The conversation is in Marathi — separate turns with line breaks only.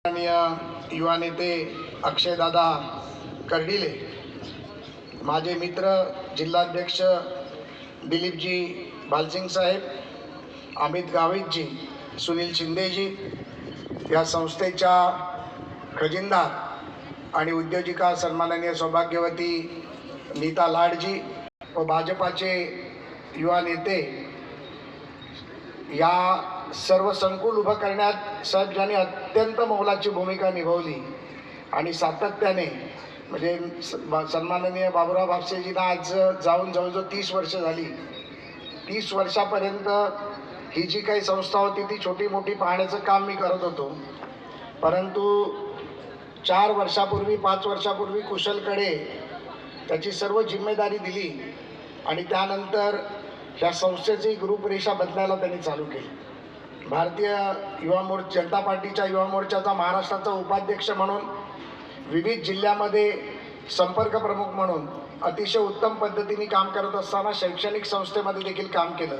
माननीय युवा नेते अक्षयदादा कर्डिले, माझे मित्र जिल्हाध्यक्ष दिलीपजी भालसिंग साहेब, अमित गावितजी, सुनील शिंदेजी, या संस्थेच्या खजिनदार आणि उद्योजिका सन्माननीय सौभाग्यवती नीता लाडजी व भाजपाचे युवा नेते, या सर्व संकुल उभं करण्यात साहेब ज्यांनी अत्यंत मोलाची भूमिका निभावली आणि सातत्याने म्हणजे सन्माननीय बाबुराव भापसेजींना आज जाऊन जवळजवळ 30 वर्ष झाली. 30 वर्षापर्यंत ही जी काही संस्था होती ती छोटी मोठी पाहण्याचं काम मी करत होतो, परंतु 4 वर्षापूर्वी 5 वर्षापूर्वी कुशलकडे त्याची सर्व जिम्मेदारी दिली आणि त्यानंतर ह्या संस्थेची रूपरेषा बदलायला त्यांनी चालू केली. भारतीय जनता पार्टीच्या युवा मोर्चाचा महाराष्ट्राचा उपाध्यक्ष म्हणून, विविध जिल्ह्यामध्ये संपर्क प्रमुख म्हणून अतिशय उत्तम पद्धतीने काम करत असताना शैक्षणिक संस्थेमध्ये देखील काम केलं.